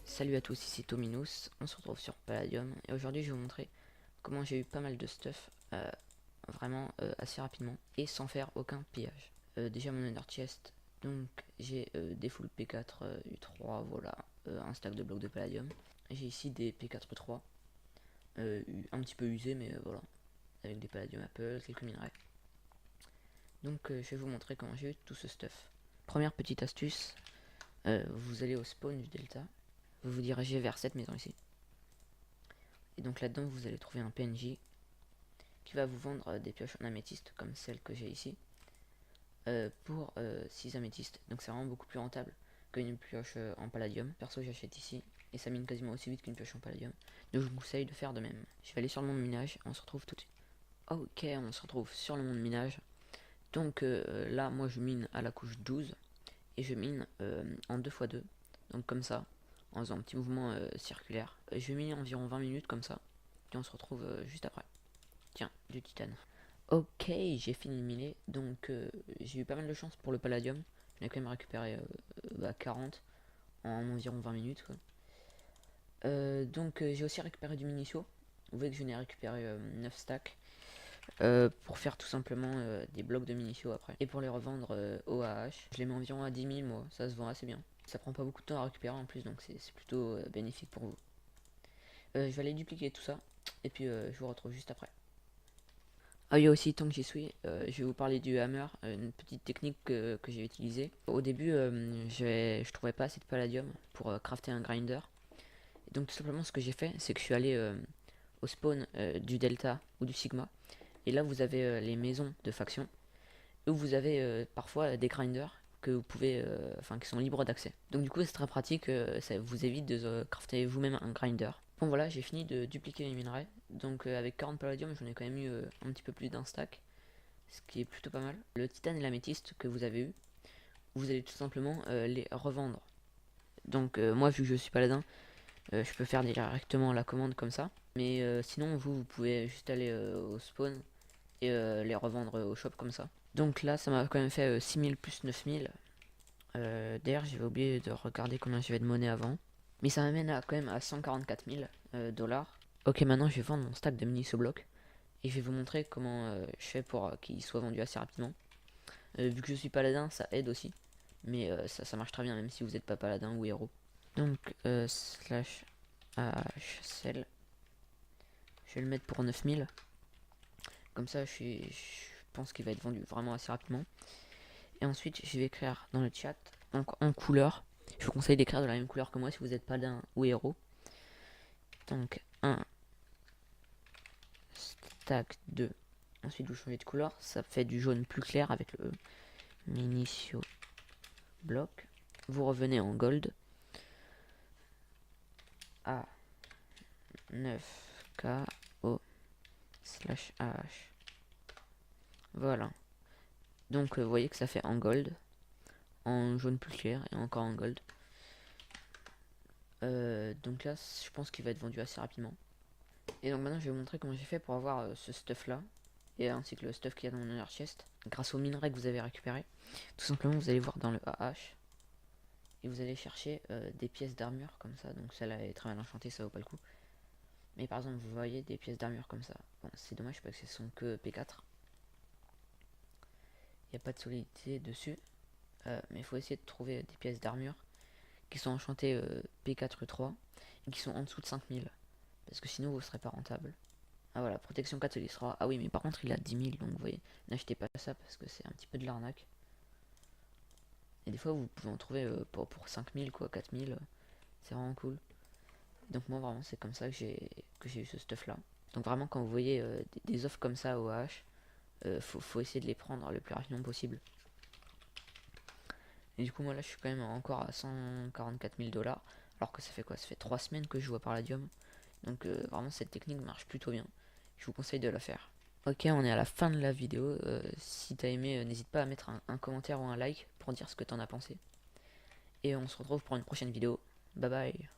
Salut à tous, ici Tominous, on se retrouve sur Palladium et aujourd'hui je vais vous montrer comment j'ai eu pas mal de stuff vraiment assez rapidement et sans faire aucun pillage. Déjà mon Ender Chest, donc j'ai des full P4 U3, voilà, un stack de blocs de Palladium. J'ai ici des P4 U3, un petit peu usés mais voilà, avec des Palladium Apple, quelques minerais. Donc je vais vous montrer comment j'ai eu tout ce stuff. Première petite astuce, vous allez au spawn du Delta. Vous vous dirigez vers cette maison ici. Et donc là-dedans, vous allez trouver un PNJ qui va vous vendre des pioches en améthyste, comme celle que j'ai ici, pour 6 améthystes. Donc c'est vraiment beaucoup plus rentable qu'une pioche en palladium. Perso, j'achète ici, et ça mine quasiment aussi vite qu'une pioche en palladium. Donc je vous conseille de faire de même. Je vais aller sur le monde minage, et on se retrouve tout de suite. Ok, on se retrouve sur le monde minage. Donc là, moi je mine à la couche 12, et je mine en 2x2. Donc comme ça, en faisant un petit mouvement circulaire. Je vais miner environ 20 minutes comme ça. Et on se retrouve juste après. Tiens, du titane. Ok, j'ai fini de miner. Donc j'ai eu pas mal de chance pour le palladium. J'en ai quand même récupéré 40 en environ 20 minutes. Donc j'ai aussi récupéré du minicio. Vous voyez que je n'ai récupéré 9 stacks. Pour faire tout simplement des blocs de minicio après. Et pour les revendre au AH, je les mets environ à 10 000 moi, ça se vend assez bien. Ça prend pas beaucoup de temps à récupérer en plus, donc c'est plutôt bénéfique pour vous. Je vais aller dupliquer tout ça, et puis je vous retrouve juste après. Ah, il y a aussi, tant que j'y suis, je vais vous parler du hammer, une petite technique que j'ai utilisée. Au début, je trouvais pas assez de palladium pour crafter un grinder. Et donc tout simplement ce que j'ai fait, c'est que je suis allé au spawn du delta ou du sigma. Et là vous avez les maisons de faction, où vous avez parfois des grinders que vous pouvez, qui sont libres d'accès. Donc du coup c'est très pratique, ça vous évite de crafter vous-même un grinder. Bon voilà, j'ai fini de dupliquer les minerais. Donc avec 40 palladium, j'en ai quand même eu un petit peu plus d'un stack, ce qui est plutôt pas mal. Le titane et l'améthyste que vous avez eu, vous allez tout simplement les revendre. Donc moi vu que je suis paladin, je peux faire directement la commande comme ça. Mais sinon vous pouvez juste aller au spawn et les revendre au shop comme ça. Donc là ça m'a quand même fait 6000 plus 9000. D'ailleurs j'avais oublié de regarder combien j'avais de monnaie avant. Mais ça m'amène quand même à 144 000 dollars. Ok, maintenant je vais vendre mon stack de mini bloc et je vais vous montrer comment je fais pour qu'il soit vendu assez rapidement. Vu que je suis paladin, ça aide aussi. Mais ça marche très bien même si vous n'êtes pas paladin ou héros. Donc slash AHCL. Je vais le mettre pour 9000. Comme ça je pense qu'il va être vendu vraiment assez rapidement. Et ensuite je vais écrire dans le chat, donc en couleur. Je vous conseille d'écrire de la même couleur que moi si vous êtes paladin ou héros. Donc un stack 2. Ensuite vous changez de couleur, ça fait du jaune plus clair avec le minicio bloc. Vous revenez en gold à 9KO slash AH. Voilà. Donc vous voyez que ça fait en gold, en jaune plus clair et encore en gold. Donc là je pense qu'il va être vendu assez rapidement. Et donc maintenant je vais vous montrer comment j'ai fait pour avoir ce stuff là. Et ainsi que le stuff qu'il y a dans mon Ender Chest. Grâce au minerai que vous avez récupéré. Tout simplement vous allez voir dans le AH. Et vous allez chercher des pièces d'armure comme ça. Donc celle-là est très mal enchantée, ça vaut pas le coup. Mais par exemple vous voyez des pièces d'armure comme ça. Bon c'est dommage parce que ce sont que P4. Il n'y a pas de solidité dessus. Mais il faut essayer de trouver des pièces d'armure qui sont enchantées P4 U3 et qui sont en dessous de 5000. Parce que sinon vous serez pas rentable. Ah voilà, protection 4 Solistra. Ah oui, mais par contre il a 10 000, donc vous voyez, n'achetez pas ça parce que c'est un petit peu de l'arnaque. Et des fois vous pouvez en trouver pour 5000 quoi, 4000, c'est vraiment cool. Donc moi vraiment c'est comme ça que j'ai eu ce stuff là. Donc vraiment quand vous voyez des offres comme ça au H, faut essayer de les prendre le plus rapidement possible. Et du coup moi là je suis quand même encore à 144 000 dollars. Alors que ça fait quoi? Ça fait 3 semaines que je joue à Palladium. Donc vraiment cette technique marche plutôt bien. Je vous conseille de la faire. Ok, on est à la fin de la vidéo. Si t'as aimé, n'hésite pas à mettre un commentaire ou un like pour dire ce que t'en as pensé. Et on se retrouve pour une prochaine vidéo. Bye bye.